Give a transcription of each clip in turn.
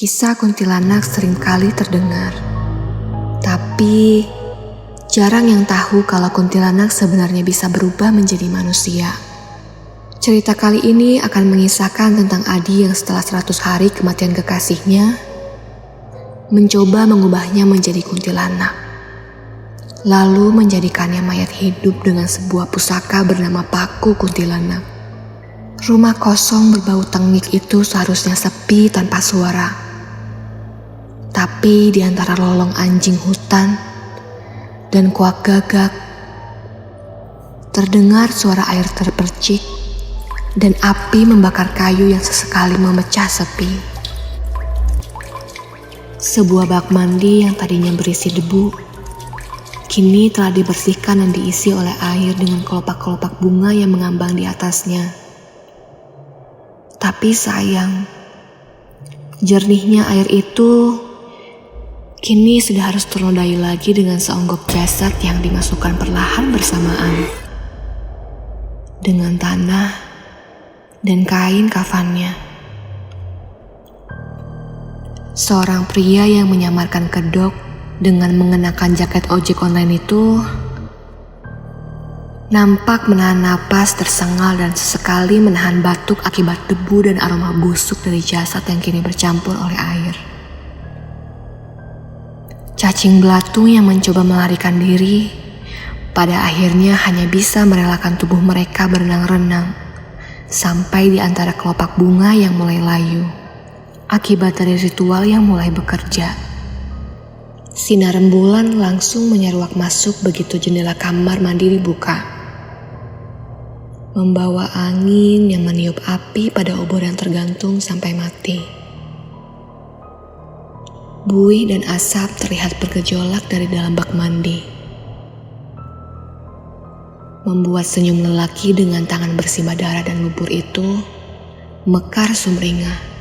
Kisah kuntilanak seringkali terdengar, tapi jarang yang tahu kalau kuntilanak sebenarnya bisa berubah menjadi manusia. Cerita kali ini akan mengisahkan tentang Adi yang setelah 100 hari kematian kekasihnya, mencoba mengubahnya menjadi kuntilanak, lalu menjadikannya mayat hidup dengan sebuah pusaka bernama paku kuntilanak. Rumah kosong berbau tengik itu seharusnya sepi tanpa suara. Tapi di antara lolong anjing hutan dan kuak gagak, terdengar suara air terpercik dan api membakar kayu yang sesekali memecah sepi. Sebuah bak mandi yang tadinya berisi debu, kini telah dibersihkan dan diisi oleh air dengan kelopak-kelopak bunga yang mengambang di atasnya. Tapi sayang, jernihnya air itu kini sudah harus ternodai lagi dengan seonggok jasad yang dimasukkan perlahan bersamaan dengan tanah dan kain kafannya. Seorang pria yang menyamarkan kedok dengan mengenakan jaket ojek online itu nampak menahan napas tersengal dan sesekali menahan batuk akibat debu dan aroma busuk dari jasad yang kini bercampur oleh air. Cacing belatung yang mencoba melarikan diri, pada akhirnya hanya bisa merelakan tubuh mereka berenang-renang sampai di antara kelopak bunga yang mulai layu, akibat dari ritual yang mulai bekerja. Sinar rembulan langsung menyeruak masuk begitu jendela kamar mandi dibuka, membawa angin yang meniup api pada obor yang tergantung sampai mati. Buih dan asap terlihat bergejolak dari dalam bak mandi, membuat senyum lelaki dengan tangan bersimbah darah dan lumpur itu mekar sumringah.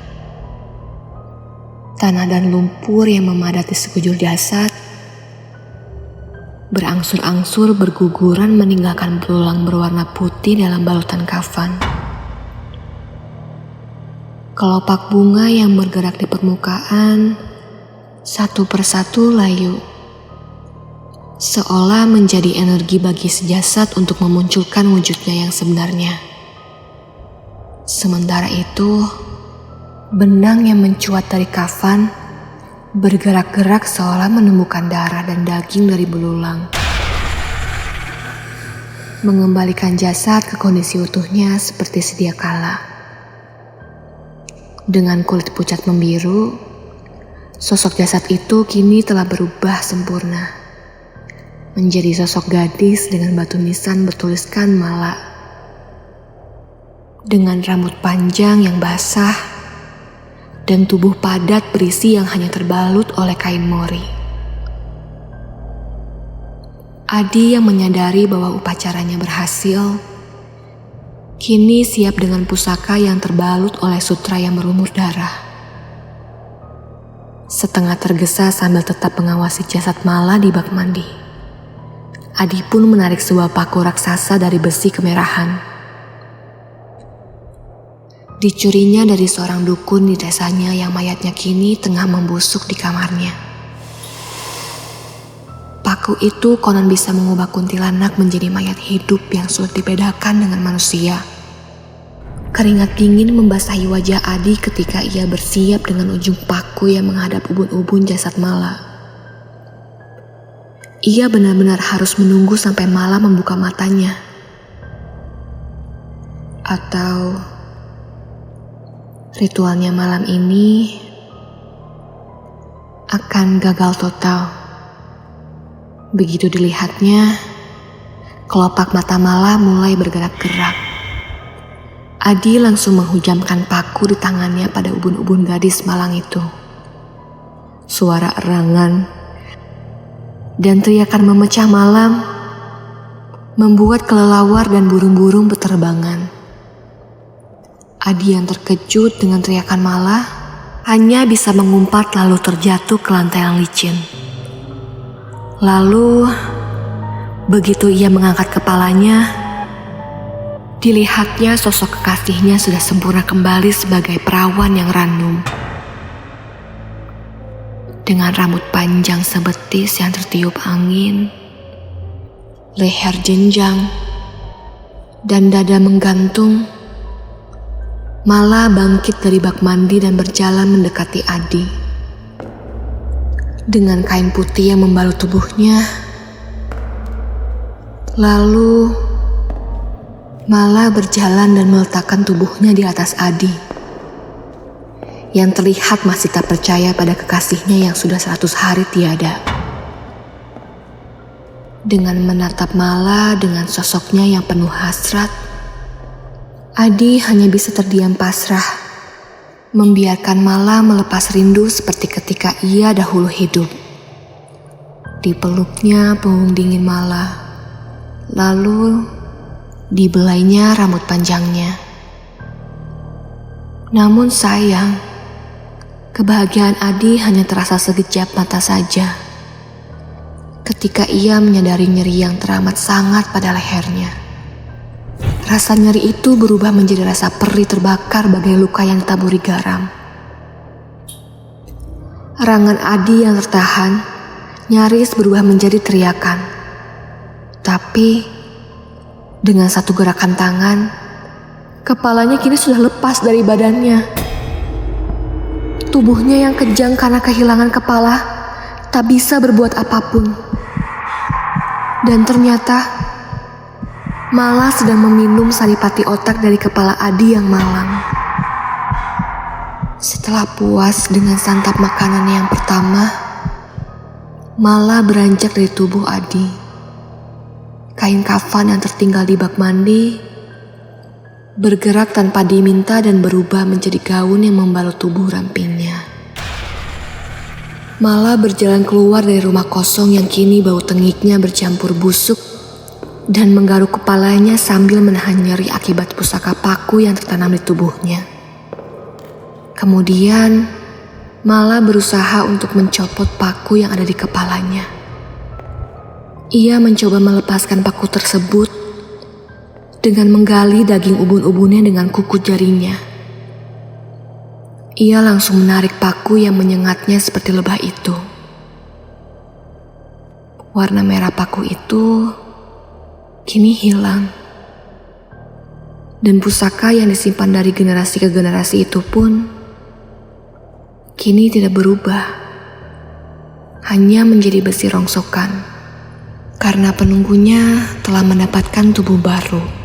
Tanah dan lumpur yang memadati sekujur jasad berangsur-angsur berguguran meninggalkan belulang berwarna putih dalam balutan kafan. Kelopak bunga yang bergerak di permukaan satu persatu layu, seolah menjadi energi bagi sejasad untuk memunculkan wujudnya yang sebenarnya. Sementara itu, benang yang mencuat dari kafan bergerak-gerak seolah menemukan darah dan daging dari belulang, mengembalikan jasad ke kondisi utuhnya seperti sedia kala. Dengan kulit pucat membiru, sosok jasad itu kini telah berubah sempurna menjadi sosok gadis dengan batu nisan bertuliskan Mala, dengan rambut panjang yang basah dan tubuh padat berisi yang hanya terbalut oleh kain mori. Adi yang menyadari bahwa upacaranya berhasil, kini siap dengan pusaka yang terbalut oleh sutra yang berlumur darah. Setengah tergesa sambil tetap mengawasi jasad Mala di bak mandi, Adi pun menarik sebuah paku raksasa dari besi kemerahan. Dicurinya dari seorang dukun di desanya yang mayatnya kini tengah membusuk di kamarnya. Paku itu konon bisa mengubah kuntilanak menjadi mayat hidup yang sulit dibedakan dengan manusia. Keringat dingin membasahi wajah Adi ketika ia bersiap dengan ujung paku yang menghadap ubun-ubun jasad Mala. Ia benar-benar harus menunggu sampai Mala membuka matanya. Atau ritualnya malam ini akan gagal total. Begitu dilihatnya, kelopak mata Mala mulai bergerak-gerak. Adi langsung menghujamkan paku di tangannya pada ubun-ubun gadis malang itu. Suara erangan dan teriakan memecah malam membuat kelelawar dan burung-burung berterbangan. Adi yang terkejut dengan teriakan Mala hanya bisa mengumpat lalu terjatuh ke lantai yang licin. Lalu, begitu ia mengangkat kepalanya, dilihatnya sosok kekasihnya sudah sempurna kembali sebagai perawan yang randum. dengan rambut panjang sebetis yang tertiup angin, leher jenjang, dan dada menggantung, Mala bangkit dari bak mandi dan berjalan mendekati Adi. Dengan kain putih yang membalut tubuhnya, lalu Mala berjalan dan meletakkan tubuhnya di atas Adi, yang terlihat masih tak percaya pada kekasihnya yang sudah 100 hari tiada. Dengan menatap Mala dengan sosoknya yang penuh hasrat, Adi hanya bisa terdiam pasrah, membiarkan Mala melepas rindu seperti ketika ia dahulu hidup. Dipeluknya punggung dingin Mala, lalu dibelainya rambut panjangnya. Namun sayang, kebahagiaan Adi hanya terasa sekejap mata saja ketika ia menyadari nyeri yang teramat sangat pada lehernya. Rasa nyeri itu berubah menjadi rasa perih terbakar bagai luka yang ditaburi garam. Rangan Adi yang tertahan nyaris berubah menjadi teriakan. Tapi dengan satu gerakan tangan, kepalanya kini sudah lepas dari badannya. Tubuhnya yang kejang karena kehilangan kepala tak bisa berbuat apapun. Dan ternyata Mala sedang meminum saripati otak dari kepala Adi yang malang. Setelah puas dengan santap makanan yang pertama, Mala beranjak dari tubuh Adi. Kain kafan yang tertinggal di bak mandi bergerak tanpa diminta dan berubah menjadi gaun yang membalut tubuh rampingnya. Mala berjalan keluar dari rumah kosong yang kini bau tengiknya bercampur busuk dan menggaruk kepalanya sambil menahan nyeri akibat pusaka paku yang tertanam di tubuhnya. Kemudian, Mala berusaha untuk mencopot paku yang ada di kepalanya. Ia mencoba melepaskan paku tersebut dengan menggali daging ubun-ubunnya dengan kuku jarinya. Ia langsung menarik paku yang menyengatnya seperti lebah itu. Warna merah paku itu kini hilang. Dan pusaka yang disimpan dari generasi ke generasi itu pun kini tidak berubah. Hanya menjadi besi rongsokan karena penunggunya telah mendapatkan tubuh baru.